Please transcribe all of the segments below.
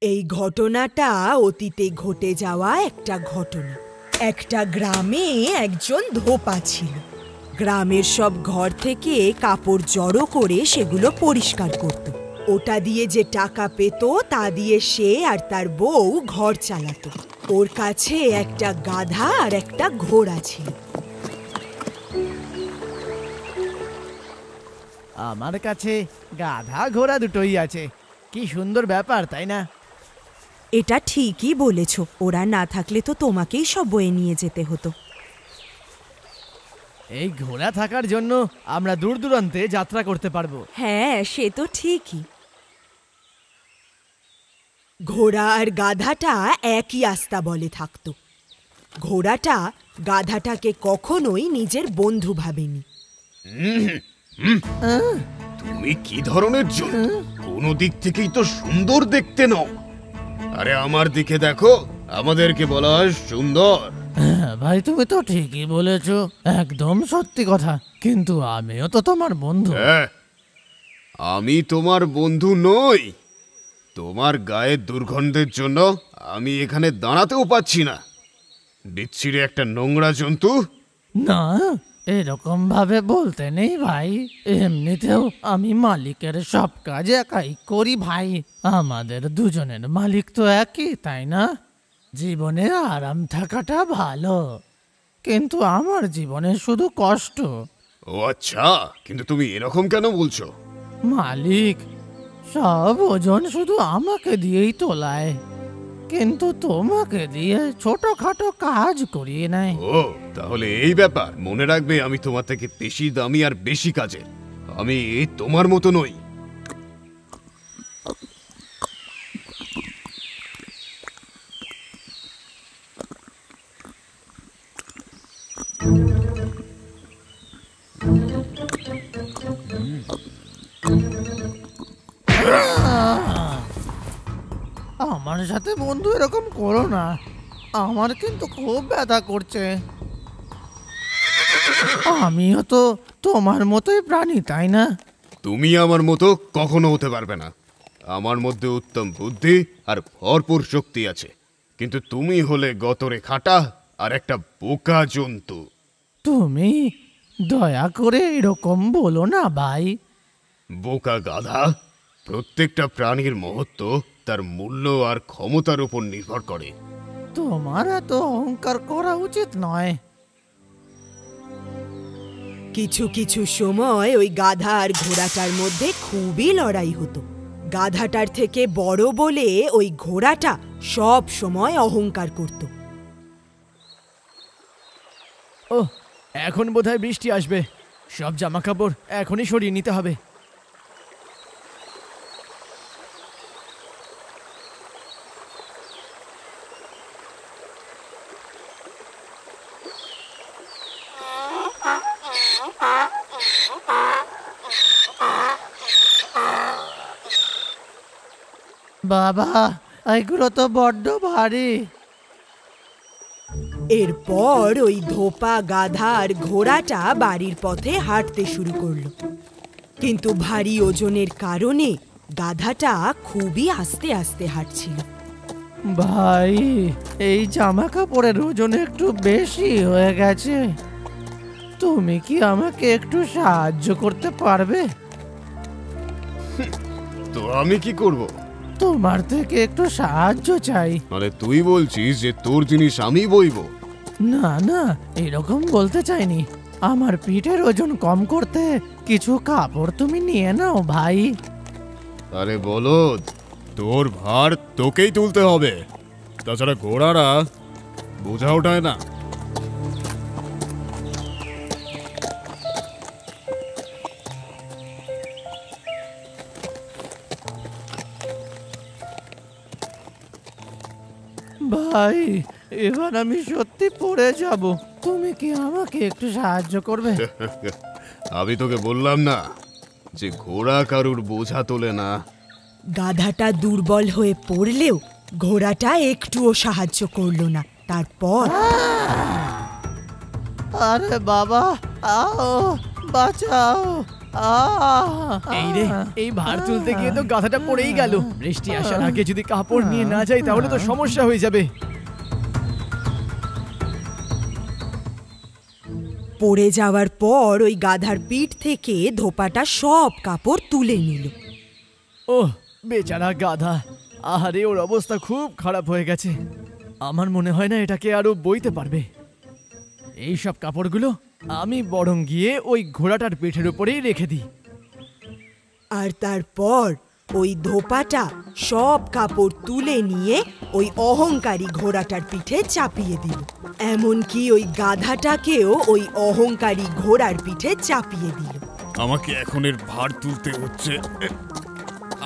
এই ঘটনাটা অতীতে ঘটে যাওয়া একটা ঘটনা। একটা গ্রামে একজন ধোপা ছিল। গ্রামের সব ঘর থেকে কাপড় জড়ো করে সেগুলো পরিষ্কার করত। ওটা দিয়ে যে টাকা পেত তা দিয়ে সে আর তার বউ ঘর চালাতো। ওর কাছে একটা গাধা আর একটা ঘোড়া ছিল। আমার কাছে গাধা ঘোড়া দুটোই আছে। কি সুন্দর ব্যাপার, তাই না? এটা ঠিকই বলেছ। ওরা না থাকলে তো তোমাকেই সব বয়ে নিয়ে যেতে হতো। এই ঘোড়া থাকার জন্য আমরা দূর দূরান্তে যাত্রা করতে পারবো। হ্যাঁ, সে তো ঠিকই। ঘোড়া আর গাধাটা একই আস্তাবলে থাকতো। ঘোড়াটা গাধাটাকে কখনোই নিজের বন্ধু ভাবেনি। তুমি কি ধরনের জন্তু? কোনো দিক থেকেই তো সুন্দর দেখতে নও। আরে আমার দিকে দেখো, আমাদেরকে বলা হয় সুন্দর। ভাই, তুমি তো ঠিকই বলেছ, একদম সত্যি কথা। কিন্তু আমিও তো তোমার বন্ধু। আমি তোমার বন্ধু নই। তোমার গায়ের দুর্গন্ধের জন্য আমি এখানে দাঁড়াতেও পাচ্ছি না। বিচ্ছিরি একটা নোংরা জন্তু। না, এরকম ভাবে বলতে নেই ভাই। এমনিতেও আমি মালিকের সব কাজ একাই করি ভাই। আমাদের দুজনের মালিক তো একই, তাই না? জীবনে আরাম থাকাটা ভালো, কিন্তু আমার জীবনে শুধু কষ্ট। ও আচ্ছা, কিন্তু তুমি এরকম কেন বলছো? মালিক সব ওজন শুধু আমাকে দিয়েই তোলায়, কিন্তু তোমাকে দিয়ে ছোটখাটো কাজ করিয়ে নেয়। ও তাহলে এই ব্যাপার। মনে রাখবে, আমি তোমার থেকে বেশি দামি আর বেশি কাজের। আমি তোমার মতো নই। আমার সাথে বন্ধু এরকম করো না, আমার কিন্তু খুব ব্যথা করছে। আমিও তো তোমার মতোই প্রাণী, তাই না? তুমি আমার মতো কখনো হতে পারবে না। আমার মধ্যে উত্তম বুদ্ধি আর ভরপুর শক্তি আছে, কিন্তু তুমি হলে গতরে খাটা আর একটা বোকা জন্তু। তুমি দয়া করে এরকম বলো না ভাই। বোকা গাধা। প্রত্যেকটা প্রাণীর মহত্ব তার মূল্য আর ক্ষমতার উপর নির্ভর করে। তোমার এত অহংকার করা উচিত নয়। কিছু কিছু সময় ওই গাধা আর ঘোড়াটার মধ্যে খুবই লড়াই হতো। গাধাটার থেকে বড় বলে ওই ঘোড়াটা সব সময় অহংকার করত। ও, এখন বোধহয় বৃষ্টি আসবে। সব জামা কাপড় এখনই সরিয়ে নিতে হবে। বাবা, এগুলো তো বড্ড ভারী। এরপর ওই ধোপা গাধা আর ঘোড়াটা বাড়ির পথে হাঁটতে শুরু করলো। কিন্তু ভারী ওজনের কারণে গাধাটা খুবই আস্তে আস্তে হাঁটছিল। ভাই, এই জামা কাপড়ের ওজন একটু বেশি হয়ে গেছে। তুমি কি আমাকে একটু সাহায্য করতে পারবে? তো আমি কি করব? তোমার থেকে একটু সাহায্য চাই। মানে তুই বলছিস যে তোর জিনিস আমি বইবো? না না, এরকম বলতে চাইনি। আমার পিঠের ওজন কম করতে কিছু কাপড় তুমি নিয়ে নাও ভাই। আরে বলদ, তোর ভার তোকেই তুলতে হবে। তাছাড়া ঘোড়ারা বোঝা ওঠায় না। ভাই, এবার আমি সত্যি পড়ে যাব। তুমি কি আমাকে একটু সাহায্য করবে? আমি তোকে বললাম না যে ঘোড়া কারুর বোঝা তোলে না। গাধাটা দুর্বল হয়ে পড়লেও ঘোড়াটা একটুও সাহায্য করলো না। তারপর আরে বাবা, আও, বাঁচাও, এই রে, এই ভার তুলতে গিয়ে তো গাধাটা পড়েই গেল। বৃষ্টি আসার আগে যদি কাপড় নিয়ে না যাই তাহলে তো সমস্যা হয়ে যাবে। পড়ে যাওয়ার পর ওই গাধার পিঠ থেকে ধোপাটা সব কাপড় তুলে নিল। ওহ, বেচারা গাধা। আহারে, ওর অবস্থা খুব খারাপ হয়ে গেছে। আমার মনে হয় না এটাকে আরো বইতে পারবে। এই সব কাপড়গুলো আমি বরং গিয়ে ওই ঘোড়াটার পিঠের উপরেই রেখে দিই। আর তারপর ওই ধোপাটা সব কাপড় তুলে নিয়ে ওই অহংকারী ঘোড়াটার পিঠে চাপিয়ে দিল। এমনকি ওই গাধাটাকেও ওই অহংকারী ঘোড়ার পিঠে চাপিয়ে দিল। আমাকে এখন এর ভার তুলতে হচ্ছে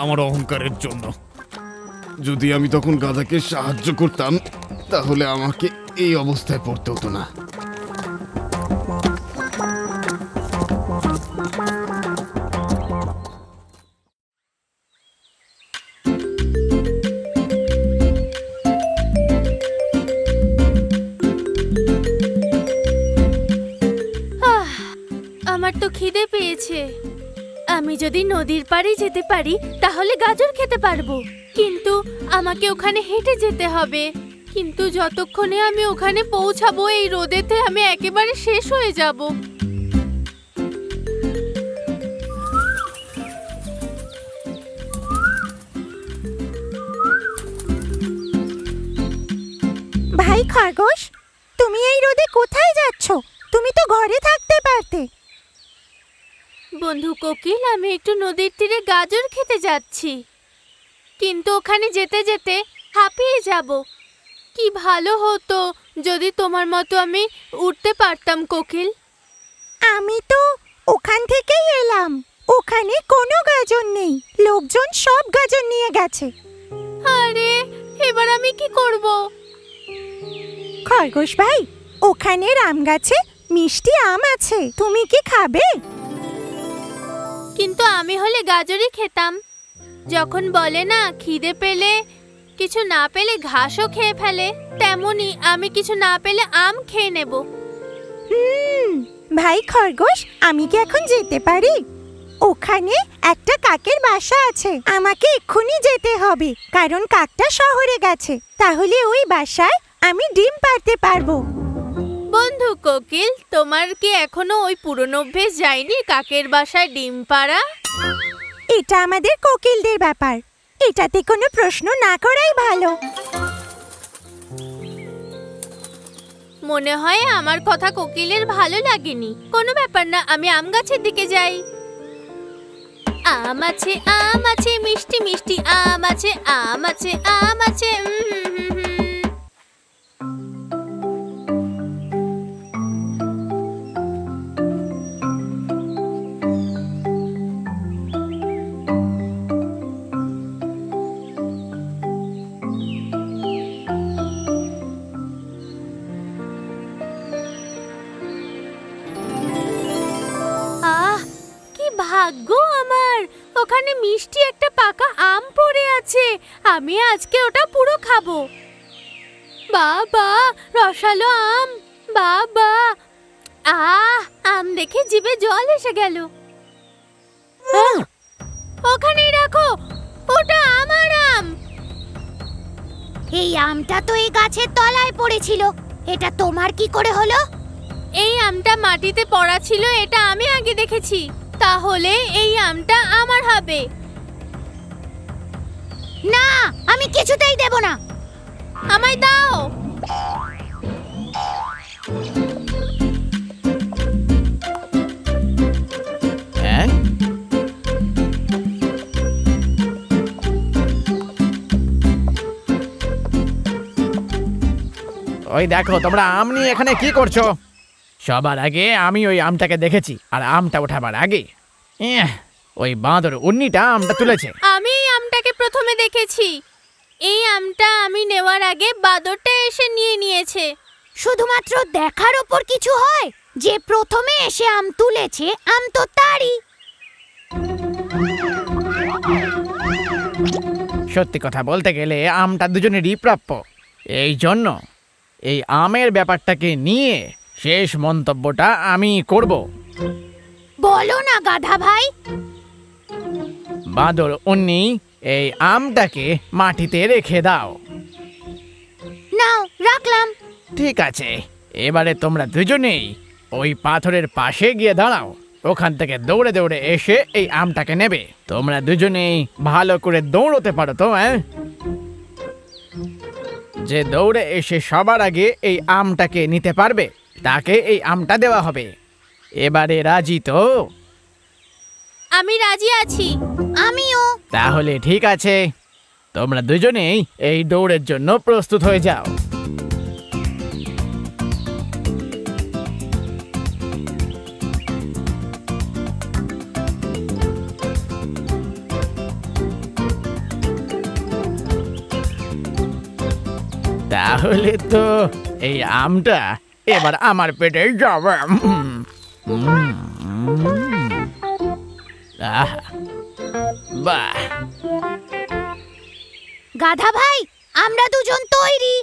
আমার অহংকারের জন্য। যদি আমি তখন গাধাকে সাহায্য করতাম তাহলে আমাকে এই অবস্থায় পড়তে হতো না। আমার তো খিদে পেয়েছে। আমি যদি নদীর পাড়ে যেতে পারি তাহলে গাজর খেতে পারবো, কিন্তু আমাকে ওখানে হেঁটে যেতে হবে। কিন্তু যতক্ষণে আমি ওখানে পৌঁছাবো এই রোদেতে আমি একেবারে শেষ হয়ে যাব। ভাই খরগোশ, তুমি এই রোদে কোথায় যাচ্ছ? তুমি তো ঘরে থাকতে পারতে। বন্ধু কোকিল, আমি একটু নদীর তীরে গাজর খেতে যাচ্ছি, কিন্তু ওখানে যেতে যেতে হাঁপিয়ে যাব। কি ভালো হতো যদি তোমার মতো আমি উঠতে পারতাম কোকিল। আমি তো ওখান থেকেই এলাম। ওখানে কোনো গাজর নেই, লোকজন সব গাজর নিয়ে গেছে। আরে, এবার আমি কি করব? খরগোশ ভাই, ওখানে আম গাছে মিষ্টি আম আছে, তুমি কি খাবে? কিন্তু আমি হলে গাজরই খেতাম। যখন বলে না খিদে পেলে কিছু না পেলে ঘাসও খেয়ে ফেলে, তেমনি আমি কিছু না পেলে আম খেয়ে নেব। ভাই খরগোশ, আমি কি এখন যেতে পারি? ওখানে একটা কাকের বাসা আছে, আমাকে এক্ষুনি যেতে হবে, কারণ কাকটা শহরে গেছে। তাহলে ওই বাসায় আমি ডিম পাড়তে পারবো। বন্ধু কোকিল, তোমার কি এখনো ওই পুরনো অভ্যেস যায়নি কাকের বাসায় ডিম পাড়া? এটা আমাদের কোকিলদের ব্যাপার, এটাতে কোনো প্রশ্ন না করাই ভালো। মনে হয় আমার কথা কোকিলের ভালো লাগেনি। কোনো ব্যাপার না, আমি আম গাছের দিকে যাই। আম আছে মিষ্টি মিষ্টি আম আছে, আম আছে, আম আছে। ভাগ্য আমার, ওখানে মিষ্টি একটা পাকা আম পড়ে আছে। আমি আজকে ওটা পুরো খাবো। বাবা, রসালো আম, বাবা। আম দেখে জিভে জল এসে গেল। ওখানেই রাখো, ওটা আমার আম। এই আমটা তো এই গাছের তলায় পড়েছিল, এটা তোমার কি করে হলো? এই আমটা মাটিতে পড়া ছিল, এটা আমি আগে দেখেছি। তাহলে এই আমটা আমার হবে। না, আমি কিছুতেই দেব না। আমায় দাও। হ্যাঁ, ওই দেখো, তোমরা আম নিয়ে এখানে কি করছো? সবার আগে আমি ওই আমটাকে দেখেছি, আর আমটা ওঠাবার আগে ওই বাঁদর উন্নিটা আমটা তুলেছে। আমি এই আমটাকে প্রথমে দেখেছি। এই আমটা আমি নেওয়ার আগে বাদরটা এসে নিয়ে নিয়েছে। শুধুমাত্র দেখার ওপর কিছু হয়? যে প্রথমে এসে আম তুলেছে, আম তো তারই। সত্যি কথা বলতে গেলে আমটা দুজনেরই প্রাপ্য। এই জন্য এই আমের ব্যাপারটাকে নিয়ে শেষ মন্তব্যটা আমি করব। বলো না গাধা ভাই। বাঁদর উন্নি, এই আমটাকে মাটিতে রেখে দাও। নাও, রাখলাম। ঠিক আছে, এবারে তোমরা দুজনেই ওই পাথরের পাশে গিয়ে দাঁড়াও। ওখান থেকে দৌড়ে দৌড়ে এসে এই আমটাকে নেবে। তোমরা দুজনেই ভালো করে দৌড়তে পারো তো? যে দৌড়ে এসে সবার আগে এই আমটাকে নিতে পারবে তাকে এই আমটা দেওয়া হবে। এবারে রাজি তো? আমি রাজি আছি। আমিও। তাহলে ঠিক আছে, তোমরা দুজনেই এই দৌড়ের জন্য প্রস্তুত হয়ে যাও। তাহলে তো এই আমটা এবার আমার পেটে যাবে। বাহ! গাধা ভাই, আমরা দুজন তৈরি।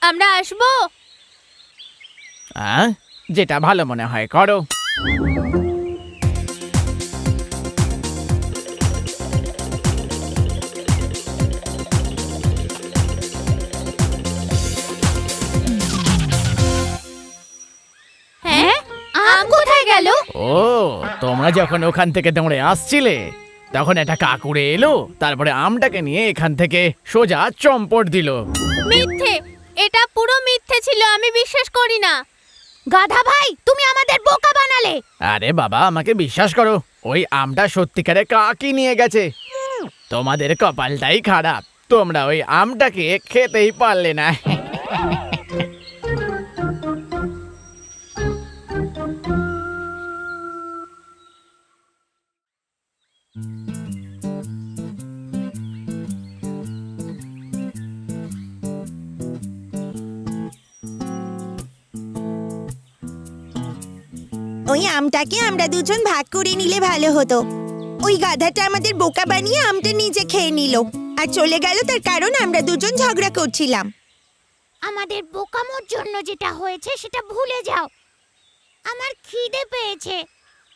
আমরা আসবো। যেটা ভালো মনে হয় করো। হ্যাঁ, আম কোথায় গেল? ও, তোমরা যখন ওখান থেকে দৌড়ে আসছিলে তখন একটা কাকুরে এলো, তারপরে আমটাকে নিয়ে এখান থেকে সোজা চম্পট দিল। মিথ্যে, এটা পুরো মিথ্যে ছিল। আমি বিশ্বাস করি না। গাধা ভাই, তুমি আমাদের বোকা বানালে। আরে বাবা, আমাকে বিশ্বাস করো, ওই আমটা সত্যিকারে কাকই নিয়ে গেছে। তোমাদের কপালটাই খারাপ, তোমরা ওই আমটাকে খেতেই পারলে না। ওই আমটাকে আমরা দুজন ভাগ করে নিলে ভালো হতো। ওই গাধাটা আমাদের বোকা বানিয়ে আমটা নিজে খেয়ে নিল আর চলে গেল, তার কারণ আমরা দুজন ঝগড়া করছিলাম। আমাদের বোকামোর জন্য যেটা হয়েছে সেটা ভুলে যাও। আমার খিদে পেয়েছে।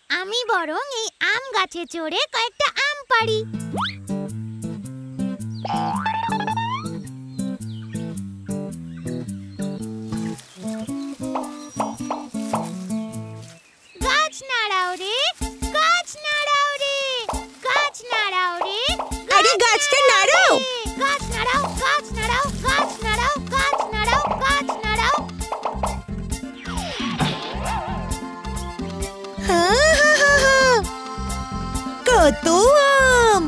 আমি বরং এই আম গাছে চড়ে কয়েকটা আম পাড়ি। গাছ নাড়াও রে, গাছ নাড়াও রে, গাছ নাড়াও রে। আরে গাছটা নাড়াও। গাছ নাড়াও, গাছ নাড়াও, গাছ নাড়াও, গাছ নাড়াও, গাছ নাড়াও। কত আম!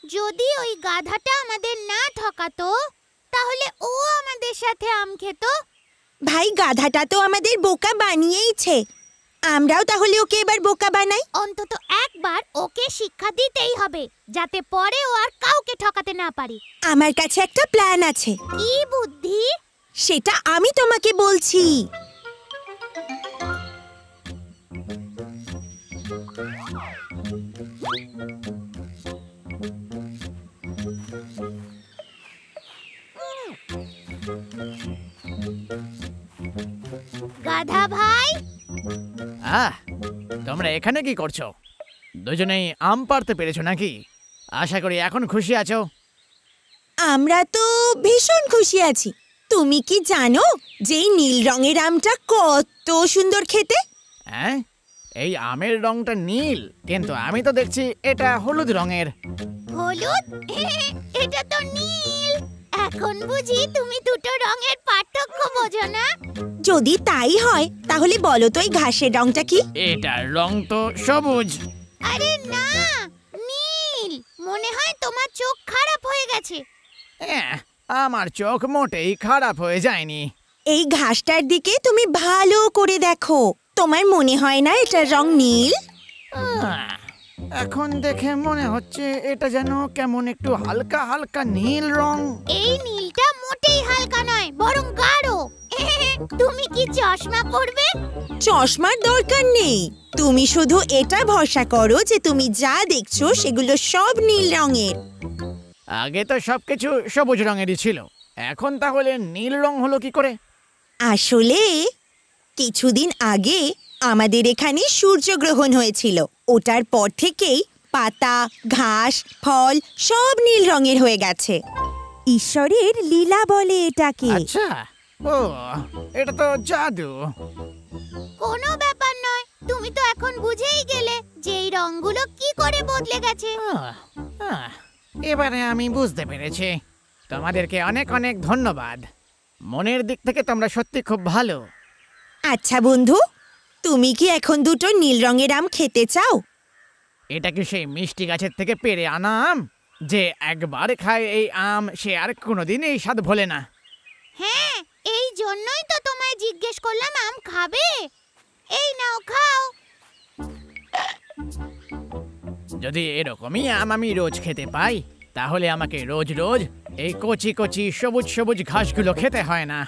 যদি ওই গাধাটা আমাদের না ঠকাতো তাহলে ও আমাদের সাথে আম খেত। ভাই, গাধাটা তো আমাদের বোকা বানিয়েইছে, আমরাও তাহলে ওকে এবার বোকা বানাই। অন্তত একবার ওকে শিক্ষা দিতেই হবে, যাতে পরে ও আর কাউকে ঠকাতে না পারে। আমার কাছে একটা প্ল্যান আছে। কি বুদ্ধি? সেটা আমি তোমাকে বলছি। গাধা ভাই, তোমরা এখানে কি করছো? দুজনেই আম পাড়তে পেরেছো নাকি? আশা করি এখন খুশি আছো। আমরা তো ভীষণ খুশি আছি। তুমি কি জানো যে এই নীল রঙের আমটা কত সুন্দর খেতে? হ্যাঁ, এই আমের রংটা নীল, কিন্তু আমি তো দেখছি এটা হলুদ রঙের। হলুদ? এটা তো নীল। এখন বুঝি তুমি দুটো রঙের পার্থক্য বোঝো না? যদি তাই হয় তাহলে বলো তো এই ঘাসের রংটা কি? এটার রং তো সবুজ। আরে না, নীল। মনে হয় তোমার চোখ খারাপ হয়ে গেছে। আমার চোখ মোটেই খারাপ হয়ে যায়নি। এই ঘাসটার দিকে তুমি ভালো করে দেখো, তোমার মনে হয় না এটার রং নীল? এখন দেখে মনে হচ্ছে এটা যেন কেমন একটু হালকা হালকা নীল রং। এই নীলটা মোটেই হালকা নয়, বরং গাঢ়। তুমি কি চশমা পরবে? চশমার দরকার নেই, তুমি শুধু এটা ভরসা করো যে তুমি যা দেখছো সেগুলো সব নীল রঙের। আগে তো সবকিছু সবুজ রঙেরই ছিল, এখন তাহলে নীল রং হলো কি করে? আসলে কিছুদিন আগে আমাদের এখানে সূর্যগ্রহণ হয়েছিল। ওটার পর থেকেই পাতা, ঘাস, ফল সব নীল রঙের হয়ে গেছে। ঈশ্বরের লীলা বলে এটাকে। আচ্ছা, ও এটা তো জাদু। কোনো ব্যাপার নয়, তুমি তো এখন বুঝেই গেলে যে এই রংগুলো কি করে বদলে গেছে। এবারে আমি বুঝতে পেরেছি। তোমাদেরকে অনেক অনেক ধন্যবাদ। মনের দিক থেকে তোমরা সত্যি খুব ভালো। আচ্ছা বন্ধু, তুমি কি এখন দুটো নীল রঙের আম খেতে চাও? এটা কি সেই মিষ্টি গাছের থেকে পেড়ে আনা আম? যে একবার খায় এই আম সে আর কোনোদিন এই স্বাদ ভোলে না। হ্যাঁ, এই জন্যই তো তোমায় জিজ্ঞেস করলাম আম খাবে। এই নাও, খাও। যদি এরকমই আম আমি রোজ খেতে পাই, তাহলে আমাকে রোজ রোজ এই কচি কচি সবুজ সবুজ ঘাসগুলো খেতে হয় না।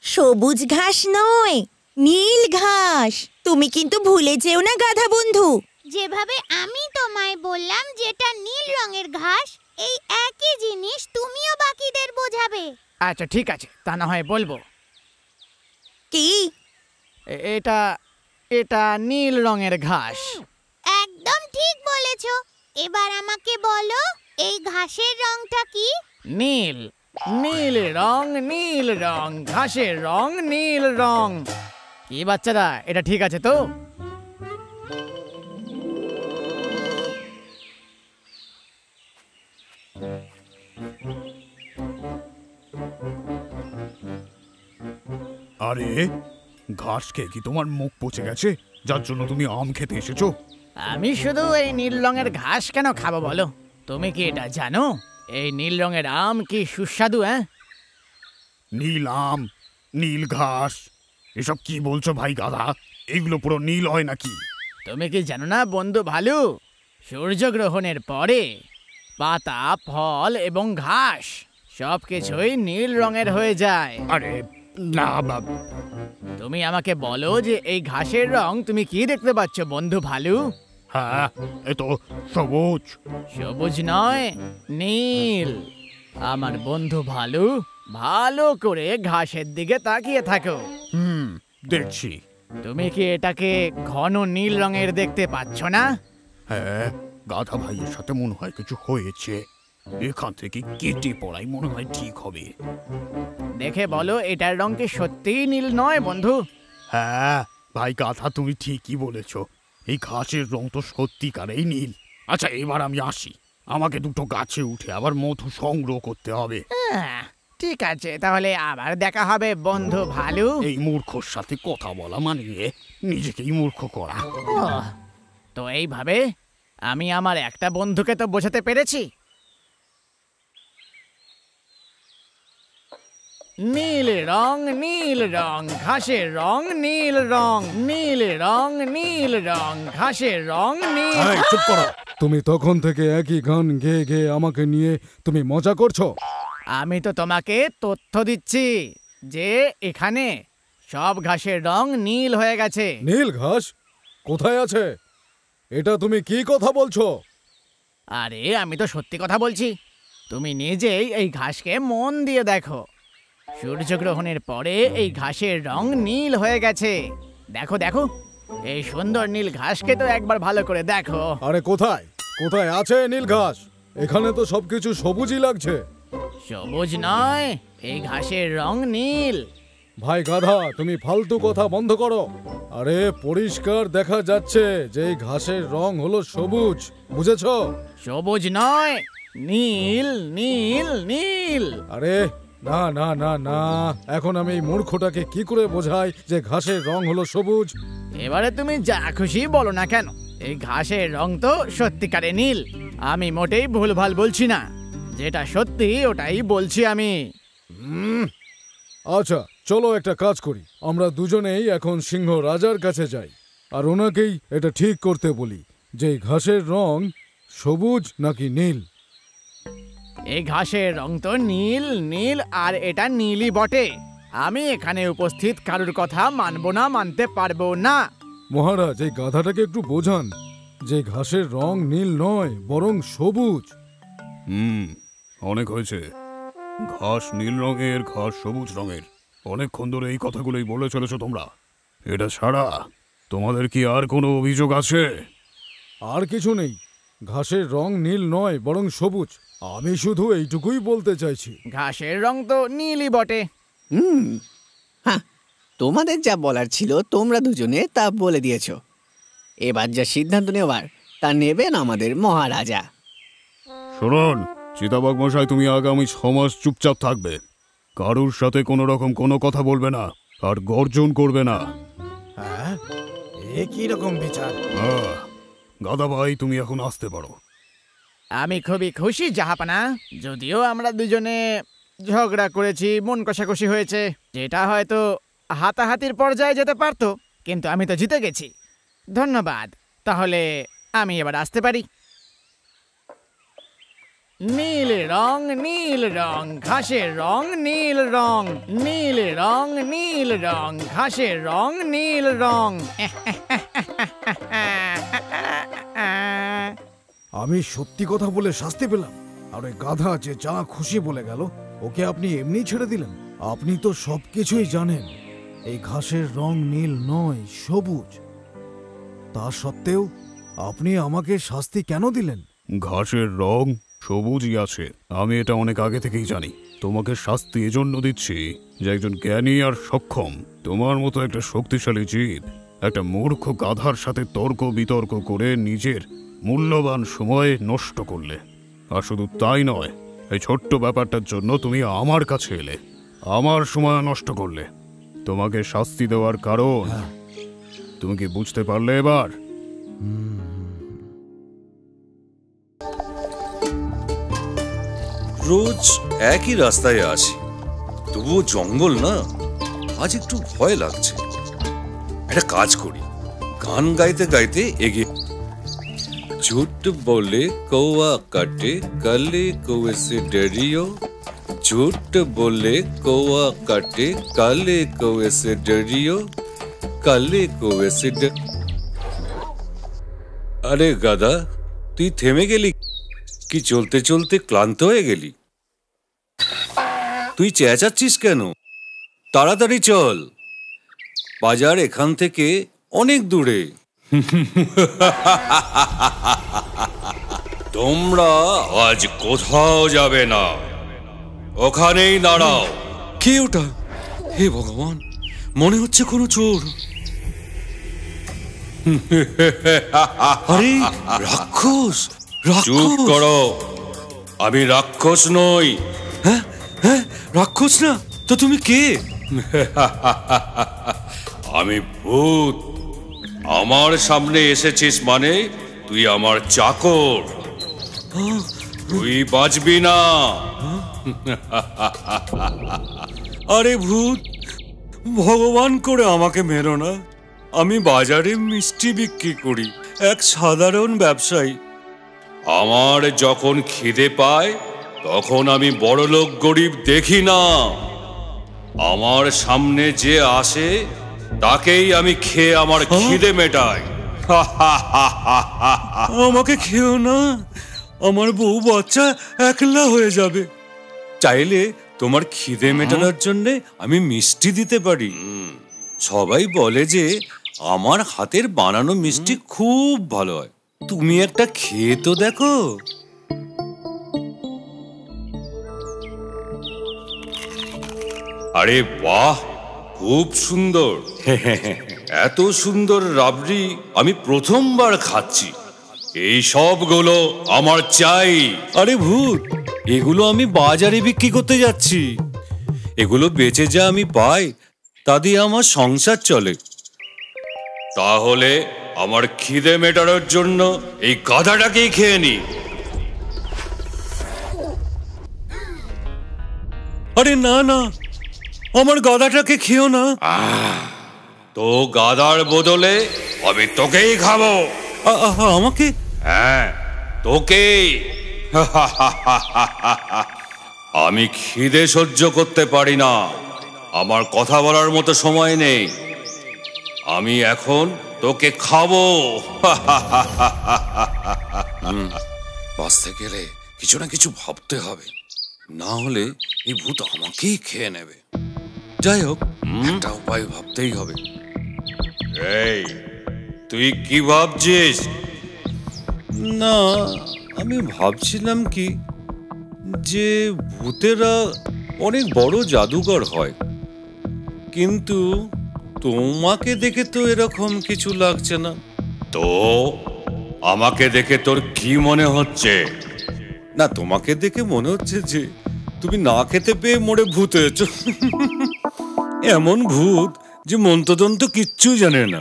সবুজ ঘাস নয়, নীল ঘাস। তুমি কিন্তু ভুলে যেও না গাধা বন্ধু। যেভাবে আমি তোমায় বললাম যেটা নীল রঙের ঘাস, এই একই জিনিস তুমিও বাকিদের বোঝাবে। আচ্ছা ঠিক আছে, তা না হয় বলবো। কি? এটা এটা নীল রঙের ঘাস। একদম ঠিক বলেছো। এবার আমাকে বলো, এই ঘাসের রংটা কি? নীল। নীল রং, নীল রং, ঘাসের রং নীল রং। কি বাচ্চারা, এটা ঠিক আছে তো? আরে ঘাস খেয়ে কি তোমার মুখ পচে গেছে, যার জন্য তুমি আম খেতে এসেছো? আমি শুধু এই নীল রঙের ঘাস কেন খাবো বলো? তুমি কি এটা জানো এই নীল রঙের আম কি সুস্বাদু? নীল আম, নীল ঘাস, এসব কি বলছো ভাই গাধা? এগুলো পুরো নীল হয় নাকি? তুমি কি জানো না বন্ধু ভালু, সূর্যগ্রহণের পরে পাতা, ফল এবং ঘাস সবকিছুই নীল রঙের হয়ে যায়। আরে না বাবা, তুমি আমাকে বলো যে এই ঘাসের রং তুমি কি দেখতে পাচ্ছ বন্ধু ভালু? হ্যাঁ এ তো সবুজ। সবুজ নয়, নীল। আমার বন্ধু ভালু, ভালো করে ঘাসের দিকে তাকিয়ে থাকো। দেখছি। তুমি কি এটাকে ঘন নীল রঙের দেখতে পাচ্ছ না? হ্যাঁ, গাধা ভাইয়ের সাথে মনে হয় কিছু হয়েছে। এখান থেকে কেটে পড়াই মনে হয় ঠিক হবে। দেখে বলো এটার রং কি সত্যিই নীল নয় বন্ধু? হ্যাঁ ভাই গাধা, তুমি ঠিকই বলেছ, এই ঘাসের রং তো সত্যিকারেই নীল। আচ্ছা এবার আমি আসি, আমাকে দুটো গাছে উঠে আবার মধু সংগ্রহ করতে হবে। ঠিক আছে, তাহলে আবার দেখা হবে বন্ধু ভালু। এই মূর্খর সাথে কথা বলা মানে নিজেকেই মূর্খ করা। তো এইভাবে আমি আমার একটা বন্ধুকে তো বোঝাতে পেরেছি। নীল রং, নীল রং, ঘাসের রং নীল রং, নীল রং, নীল রং, ঘাসের রং নীল। চুপ করো। তুমি তখন থেকে একই গান গেয়ে গেয়ে আমাকে নিয়ে তুমি মজা করছো। আমি তো তোমাকে তথ্য দিচ্ছি যে এখানে সব ঘাসের রং নীল হয়ে গেছে। নীল ঘাস কোথায় আছে? এটা তুমি কি কথা বলছো? আরে আমি তো সত্যি কথা বলছি। তুমি নিজেই এই ঘাসকে মন দিয়ে দেখো। সূর্যগ্রহণের পরে এই ঘাসের রং নীল হয়ে গেছে। দেখো দেখো, এই সুন্দর নীল ঘাসকে তো একবার ভালো করে দেখো। আরে কোথায় কোথায় আছে নীল ঘাস? এখানে তো সবকিছু সবুজই লাগছে। সবুজ নয়, এই ঘাসের রং নীল। ভাই গাধা, তুমি ফালতু কথা বন্ধ করো। আরে পরিষ্কার দেখা যাচ্ছে যে এই ঘাসের রং হলো সবুজ, বুঝেছো? সবুজ নয়, নীল নীল নীল। আরে না না না না, এখন আমি এই মূর্খটাকে কি করে বোঝাই যে ঘাসের রং হলো সবুজ? এবারে তুমি যা খুশি বলো না কেন, এই ঘাসের রং তো সত্যিকারে নীল। আমি মোটেই ভুলভাল বলছি না, যেটা সত্যি ওটাই বলছি আমি। আচ্ছা চলো একটা কাজ করি, আমরা দুজনেই এখন সিংহ রাজার কাছে যাই আর ওনাকেই এটা ঠিক করতে বলি যে এই ঘাসের রং সবুজ নাকি নীল। এই ঘাসের রং তো নীল নীল, আর এটা নীলই বটে। আমি এখানে উপস্থিত কারুর কথা মানবো না, মানতে পারবো না। মহারাজ, এই গাধাটাকে একটু বোঝান যে ঘাসের রং নীল নয় বরং সবুজ। অনেক হয়েছে, ঘাস নীল রঙের, ঘাস সবুজ রঙের। অনেকক্ষণ ধরে এই কথাগুলোই বলে চলেছ তোমরা। এটা ছাড়া তোমাদের কি আর কোনো অভিযোগ আছে? আর কিছু নেই, ঘাসের রং নীল নয় বরং সবুজ। আমি শুধু এইটুকুই বলতে চাইছি। ঘাসের রং তো নীলই বটে। হ্যাঁ, তোমাদের যা বলার ছিল তোমরা দুজনে তা বলে দিয়েছ। এবার যা সিদ্ধান্ত নেওয়ার তা নেবেন আমাদের মহারাজা। শুনুন চিতাবাঘ মশাই, তুমি আগামী 6 মাস চুপচাপ থাকবে। কারুর সাথে কোনো রকম কোনো কথা বলবে না, আর গর্জন করবে না। হ্যাঁ, এ কি রকম বিচার? গাদা ভাই, তুমি এখন আসতে পারো। আমি খুবই খুশি জাহাপানা। যদিও আমরা দুজনে ঝগড়া করেছি, মন কষাকষি হয়েছে, যেটা হয়তো হাতাহাতির পর্যায়ে যেতে পারতো, কিন্তু আমি তো জিতে গেছি। ধন্যবাদ। তাহলে আমি এবার আসতে পারি। নীল রং ঘাসের রং নীল রং, নীল রং ঘাসের রং নীল রং। আমি সত্যি কথা বলে শাস্তি পেলাম, আর ওই গাধা যে যা খুশি বলে গেল, ওকে আপনি এমনি ছেড়ে দিলেন? আপনি তো সবকিছুই জানেন এই ঘাসের রং নীল নয়, সবুজ। তা সত্ত্বেও আপনি আমাকে শাস্তি কেন দিলেন? ঘাসের রং সবুজই আছে, আমি এটা অনেক আগে থেকেই জানি। তোমাকে শাস্তি এজন্য দিচ্ছি যে একজন জ্ঞানী আর সক্ষম তোমার মতো একটা শক্তিশালী জীব একটা মূর্খ গাধার সাথে তর্ক বিতর্ক করে নিজের মূল্যবান সময় নষ্ট করলে। আর শুধু তাই নয়, এই ছোট্ট ব্যাপারটার জন্য তুমি আমার কাছে এলে, আমার সময় নষ্ট করলে। তোমাকে শাস্তি দেওয়ার কারণ তুমি কি বুঝতে পারলে এবার? রোজ একই রাস্তায় আছি, তবুও জঙ্গল না, আজ একটু ভয় লাগছে। একটা কাজ করি, গান গাইতে গাইতে এগিয়ে। झूठ बोले कौवा काटे काले कौवे से डरियो, झूठ बोले कौवा काटे काले कौवे से डरियो, काले कौवे से আরে গাদা, তুই থেমে গেলি কি? চলতে চলতে ক্লান্ত হয়ে গেলি? তুই চেঁচাচ্ছিস কেন? তাড়াতাড়ি চল, বাজার এখান থেকে অনেক দূরে। তোমরা আজ কোথাও যাবে না, ওখানেই দাঁড়াও। কে ওটা? হে ভগবান, মনে হচ্ছে কোনো চোর। আরে রাক্ষস! চুপ করো, আমি রাক্ষস নই। হ্যাঁ হ্যাঁ, রাক্ষস না তো তুমি কে? আমি ভূত। আমার সামনে এসেছিস মানে তুই আমার চাকর, তুই বাঁচবি না। আরে ভূত, ভগবান করে আমাকে মেরো না। আমি বাজারে মিষ্টি বিক্রি করি, এক সাধারণ ব্যবসায়ী। আমার যখন খিদে পায় তখন আমি বড়লোক গরিব দেখি না। আমার সামনে যে আসে তাকেই আমি খেয়ে আমার খিদে মেটাই। আমাকে খেও না, আমার বউ বাচ্চা একলা হয়ে যাবে। চাইলে তোমার খিদে মেটানোর জন্য আমি মিষ্টি দিতে পারি। সবাই বলে যে আমার হাতের বানানো মিষ্টি খুব ভালো হয়, তুমি একটা খেয়ে তো দেখো। আরে বাহ, খুব সুন্দর। এত সুন্দর রাবড়ি আমি প্রথমবার খাচ্ছি। এই সবগুলো আমার চাই। আরে ভূত, এগুলো আমি বাজারে বিক্রি করতে যাচ্ছি। এগুলো বেচে যা আমি পাই তা দিয়ে আমার সংসার চলে। তাহলে আমার খিদে মেটানোর জন্য এই গাধাটাকেই খেয়ে নি। আরে না না, আমার গাধাটাকে খেও না। তো গাধার বদলে আমি তোকেই খাবো। আমাকে? হ্যাঁ, তোকেই। আমি খিদে সহ্য করতে পারি না, আমার কথা বলার মতো সময় নেই। আমি এখন তোকে খাবো। বাঁচতে গেলে কিছু না কিছু ভাবতে হবে। না হলে এই ভূত আমাকেই খেয়ে নেবে। যাই হোক, একটা উপায় ভাবতেই হবে। এই, তুই কি ভাবছিস? না, আমি ভাবছিলাম কি যে ভূতেরা অনেক বড় জাদুকর হয়, কিন্তু তোমাকে দেখে তো এরকম কিছু লাগছে না। তো আমাকে দেখে তোর কি মনে হচ্ছে? না, তোমাকে দেখে মনে হচ্ছে যে তুমি না খেতে পেয়ে মরে ভূত হয়েছ। এমন ভূত যে মন্ত্রতন্ত্র কিচ্ছু জানে না।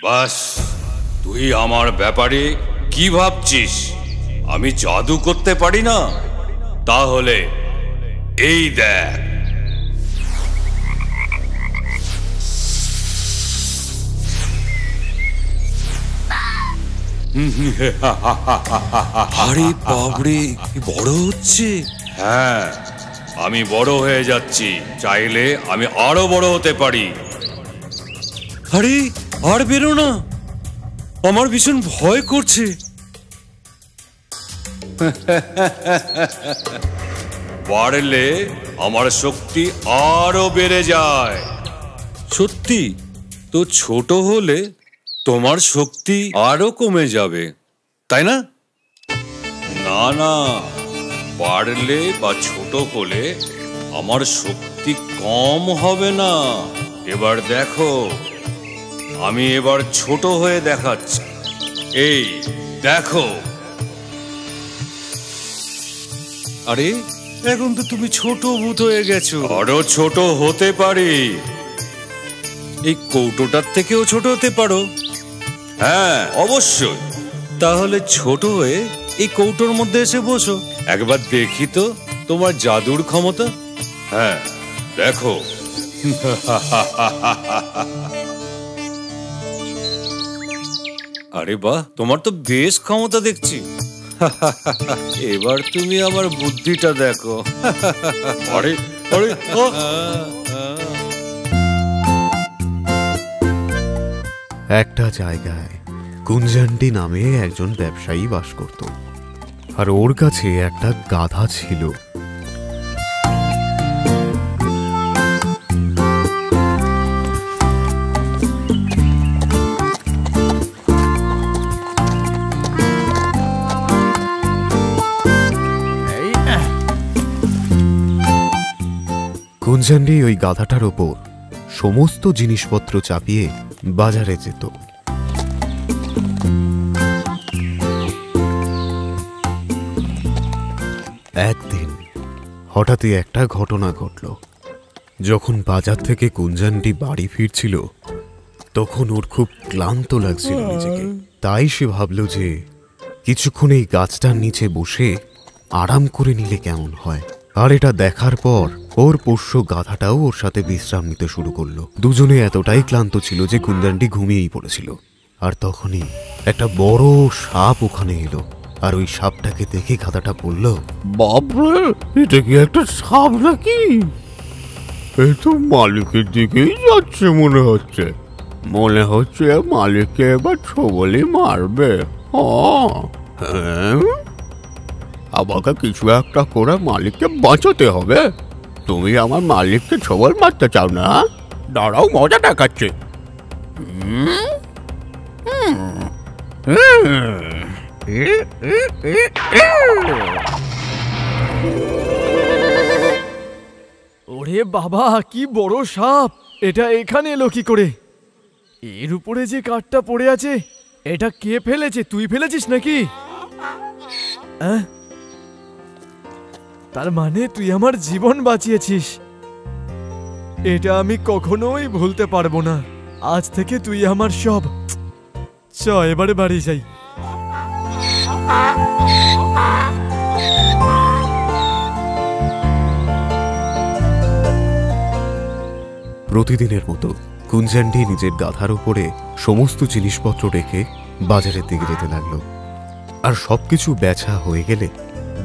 বাস, তুই আমার ব্যাপারে কি ভাবছিস? আমি জাদু করতে পারি না? তাহলে এই দেখ। আরে বাবরে, বড় হচ্ছে। হ্যাঁ, আমি বড় হয়ে যাচ্ছি। চাইলে আমি আরো বড় হতে পারি। আরে, আর বেরো না, আমার ভীষণ ভয় করছে। বাড়লে আমার শক্তি আরো বেড়ে যায়। সত্যি তো, ছোট হলে তোমার শক্তি আরো কমে যাবে, তাই না? না না, বাড়লে বা ছোট হলে আমার শক্তি কম হবে না। এবার দেখো, আমি এবার ছোট হয়ে দেখাচ্ছি। এই দেখো। আরে, এখন তো তুমি ছোট ভূত হয়ে গেছো। আরো ছোট হতে পারি। এই কৌটোটার থেকেও ছোট হতে পারো। হ্যাঁ, অবশ্যই। তাহলে ছোট হয়ে এই কৌটোর মধ্যে এসে বসো। একবার দেখি তো তোমার জাদুর ক্ষমতা। হ্যাঁ, দেখো। আরে বাহ, তোমার তো বেশ ক্ষমতা দেখছি। এবার তুমি আমার বুদ্ধিটা দেখো। আরে আরে, একটা জায়গায় কুঞ্জান্ডি নামে একজন ব্যবসায়ী বাস করত, আর ওর কাছে একটা গাধা ছিল। কুঞ্জান্ডি ওই গাধাটার ওপর সমস্ত জিনিসপত্র চাপিয়ে বাজারে যেত। একদিন হঠাৎই একটা ঘটনা ঘটল। যখন বাজার থেকে কুঞ্জান্ডি বাড়ি ফিরছিল, তখন ওর খুব ক্লান্ত লাগছিল নিজেকে। তাই সে ভাবল যে কিছুক্ষণ এই গাছটার নিচে বসে আরাম করে নিলে কেমন হয়। আর এটা দেখার পর ওর পোষ্য গাধাটাও ওর সাথে বিশ্রাম নিতে শুরু করলো। দুজনে এতটাই ক্লান্ত ছিল যে কুঞ্জান্ডি ঘুমিয়েই পড়েছিল। আর তখনই একটা বড় সাপ ওখানে এলো, আর ওই সাপটাকে দেখে গাধাটা বলল, বাপরে, এটা কি একটা সাপ নাকি? এই তো মালিকের দিকেই যাচ্ছে মনে হচ্ছে। মনে হচ্ছে মালিককে এবার ছোবলি মারবে। হ্যাঁ, আমাকে কিছু একটা করে মালিককে বাঁচাতে হবে। তুমি আমার মালিককে ছোবল মারতে চাও না? দাঁড়াও, মজা দেখাচ্ছে। ওরে বাবা, কি বড় সাপ! এটা এখানে এলো কি করে? এর উপরে যে কাঠটা পড়ে আছে, এটা কে ফেলেছে? তুই ফেলেছিস নাকি? তার মানে তুই আমার জীবন বাঁচিয়েছিস। এটা আমি কখনোই ভুলতে পারবো না। আজ থেকে তুই আমার সব। চ, এবারে বাড়ি যাই। প্রতিদিনের মতো কুঞ্জান্ডি নিজের গাধার উপরে সমস্ত জিনিসপত্র রেখে বাজারের দিকে যেতে লাগলো। আর সবকিছু বেচা হয়ে গেলে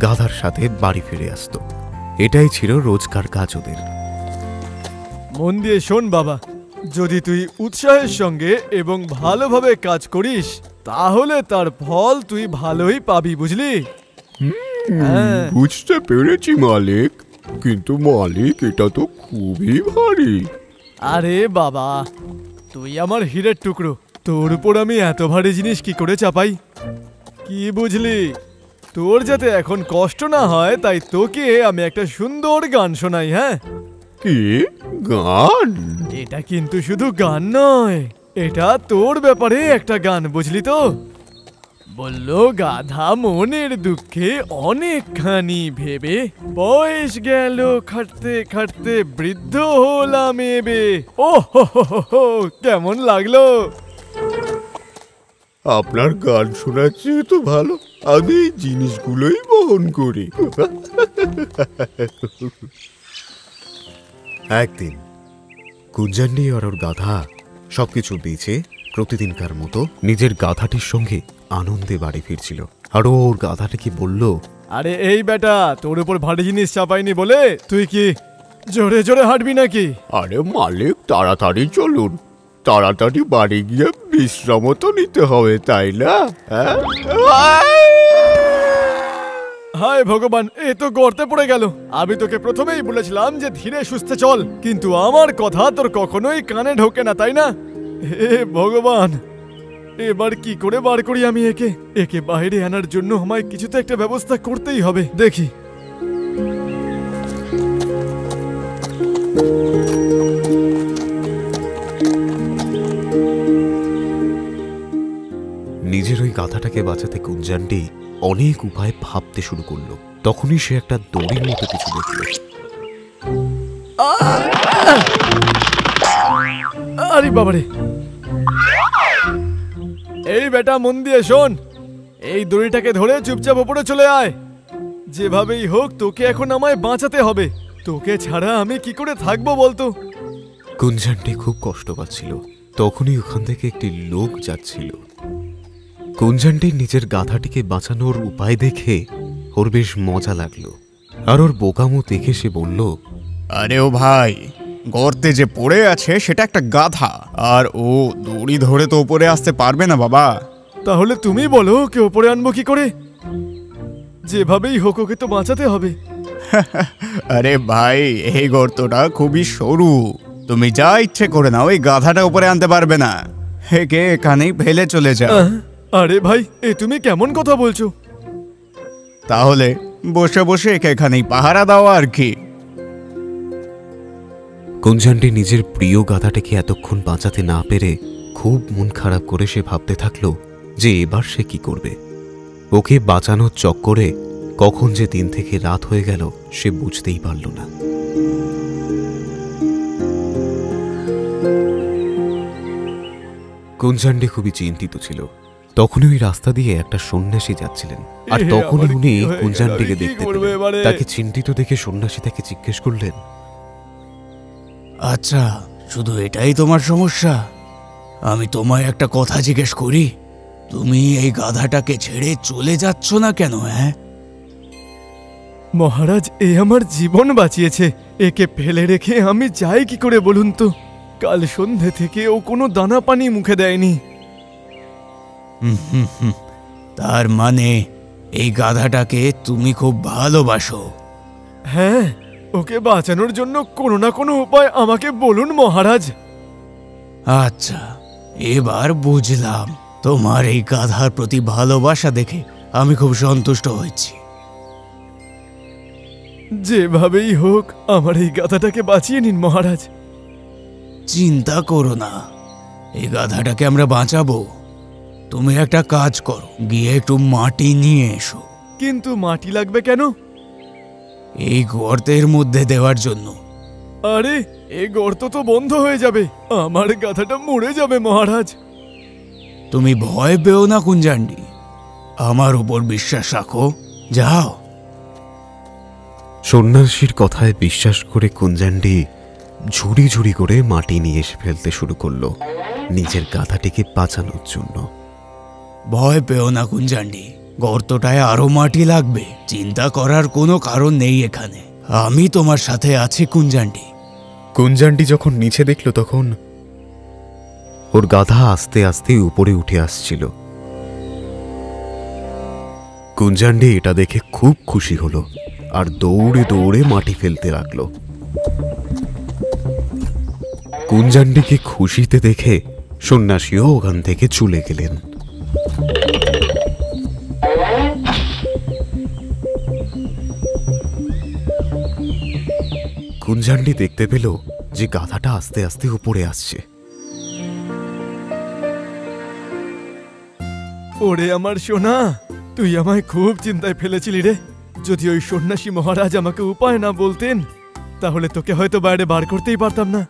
গাধার সাথে বাড়ি ফিরে আসতো। এটাই ছিল রোজকার কাজ ওদের। মন দিয়ে শোন বাবা, যদি তুই উৎসাহের সঙ্গে এবং ভালোভাবে কাজ করিস, তাহলে তার ফল তুই ভালোই পাবি, বুঝলি? বুঝতে পেরেছি মালিক, কিন্তু মালিক এটা তো খুবই ভারী। আরে বাবা, তুই আমার হীরের টুকরো, তোর উপর আমি এত ভারী জিনিস কি করে চাপাই? কি বুঝলি? তোর যাতে এখন কষ্ট না হয় তাই তোকে আমি একটা সুন্দর গান শোনাই। হ্যাঁ, কি গান? এটা কিন্তু শুধু গান নয়, এটা তোর ব্যাপারে একটা গান, বুঝলি তো? বললো গাধা মনের দুঃখে অনেকখানি ভেবে, বয়স গেল খাটতে খাটতে বৃদ্ধ হলাম এবে। ও হো হো হো হো, কেমন লাগলো? আপনার গান শোনাচ্ছে তো ভালো, আমি এই জিনিসগুলোই বহন করি। একদিন কুঞ্জান্ডি আর ওর গাধা সবকিছু বেচে প্রতিদিনকার মতো নিজের গাধাটির সঙ্গে আনন্দে বাড়ি ফিরছিল। আর ওর গাধাটিকে বলল, আরে এই বেটা, তোর উপর ভারী জিনিস চাপাইনি বলে তুই কি জোরে জোরে হাঁটবি নাকি? আরে মালিক, তাড়াতাড়ি চলুন, তাড়াতাড়ি বাড়ি গিয়ে বিশ্রামও তো নিতে হবে, তাই না? হায় ভগবান, এ তো গর্তে পড়ে গেল। আমি তোকে প্রথমেই বলেছিলাম যে ধীরে সুস্থে চল, কিন্তু আমার কথা তোর কখনোই কানে ঢোকে না, তাই না? হে ভগবান, এবার কি করে বার করি আমি একে? একে বাইরে আনার জন্য আমায় কিছু তো একটা ব্যবস্থা করতেই হবে। দেখি। নিজের ওই গাধাটাকে বাঁচাতে কুঞ্জান্ডি অনেক উপায় ভাবতে শুরু করলো। তখনই সে একটা দড়ির মতো কিছু দেখল। আরে বাবারে, এই বেটা মন দিয়ে শোন, এই দড়িটাকে ধরে চুপচাপ উপরে চলে আয়। যেভাবেই হোক তোকে এখন আমায় বাঁচাতে হবে, তোকে ছাড়া আমি কি করে থাকবো বলতো? কুঞ্জান্ডি খুব কষ্ট পাচ্ছিল। তখনই ওখান থেকে একটি লোক যাচ্ছিল। কুঞ্জান্ডি নিজের গাধাটিকে বাঁচানোর উপায় দেখে ওর বেশ মজা লাগলো, আর ওর বোকামো দেখে সে বলল, আরে ও ভাই, গর্তে যে পড়ে আছে সেটা একটা গাধা, আর ও দড়ি ধরে তো উপরে আসতে পারবে না বাবা। তাহলে তুমি বলো ওকে উপরে আনবো কি করে? যেভাবেই হোক ওকে তো বাঁচাতে হবে। আরে ভাই, এই গর্তটা খুবই সরু, তুমি যা ইচ্ছে করে নাও, ওই গাধাটা উপরে আনতে পারবে না। একে এখানেই ফেলে চলে যাও। আরে ভাই, এ তুমি কেমন কথা বলছো? তাহলে বসে বসে একে এখানেই পাহারা দাও আর কি। কুঞ্জান্ডি নিজের প্রিয় গাধাটাকে এতক্ষণ বাঁচাতে না পেরে খুব মন খারাপ করে সে ভাবতে থাকলো যে এবার সে কি করবে। ওকে বাঁচানোর চক্করে কখন যে দিন থেকে রাত হয়ে গেল সে বুঝতেই পারল না। কুঞ্জান্ডি খুবই চিন্তিত ছিল। তখনই ওই রাস্তা দিয়ে একটা সন্ন্যাসী যাচ্ছিলেন, আর তখনই উনি কুঞ্জান্ডিকে দেখতে পেলেন। তাকে চিন্তিত দেখে সন্ন্যাসী তাকে জিজ্ঞেস করলেন, আচ্ছা, শুধু এটাই তোমার সমস্যা? আমি তোমায় একটা কথা জিজ্ঞেস করি, তুমি এই গাধাটাকে ছেড়ে চলে যাচ্ছ না কেন? হ্যাঁ মহারাজ, এ আমার জীবন বাঁচিয়েছে, একে ফেলে রেখে আমি যাই কি করে বলুন তো? কাল সন্ধে থেকে ও কোনো দানা পানি মুখে দেয়নি। তার মানে এই গাধাটাকে তুমি খুব ভালোবাসো? হ্যাঁ, ওকে বাঁচানোর জন্য কোনো না কোনো উপায় আমাকে বলুন মহারাজ। আচ্ছা, এবার বুঝলাম। তোমার এই গাধার প্রতি ভালোবাসা দেখে আমি খুব সন্তুষ্ট হয়েছি। যেভাবেই হোক আমার এই গাধাটাকে বাঁচিয়ে নিন মহারাজ। চিন্তা করো না, এই গাধাটাকে আমরা বাঁচাবো। তুমি একটা কাজ করো, গিয়ে একটু মাটি নিয়ে এসো। কিন্তু মাটি লাগবে কেন? এই গর্তের মধ্যে দেওয়ার জন্য। আরে, এই গর্ত তো বন্ধ হয়ে যাবে, আমার গাধাটা মরে যাবে মহারাজ। তুমি ভয় পেও না কুঞ্জান্ডি, আমার উপর বিশ্বাস রাখো, যাও। সন্ন্যাসীর কথায় বিশ্বাস করে কুঞ্জান্ডি ঝুড়ি ঝুড়ি করে মাটি নিয়ে এসে ফেলতে শুরু করলো নিজের গাধাটিকে বাঁচানোর জন্য। ভয় পেও না কুঞ্জান্ডি, গর্তটায় আরো মাটি লাগবে, চিন্তা করার কোনো কারণ নেই এখানে। আমি তোমার সাথে আছি কুঞ্জান্ডি। কুঞ্জান্ডি যখন নিচে দেখল তখন ওর গাধা আস্তে আস্তে উপরে উঠে আসছিল। কুঞ্জান্ডি এটা দেখে খুব খুশি হলো আর দৌড়ে দৌড়ে মাটি ফেলতে লাগলো। কুঞ্জান্ডিকে খুশিতে দেখে সন্ন্যাসীও ওখান থেকে চলে গেলেন। কুঞ্জান্ডি দেখতে পেল যে গাধাটা আস্তে আস্তে উপরে আসছে। ওরে আমার সোনা, তুই আমায় খুব চিন্তায় ফেলেছিলি রে। যদি ওই সন্ন্যাসী মহারাজ আমাকে উপায় না বলতেন তাহলে তোকে হয়তো বাইরে বার করতেই পারতাম না।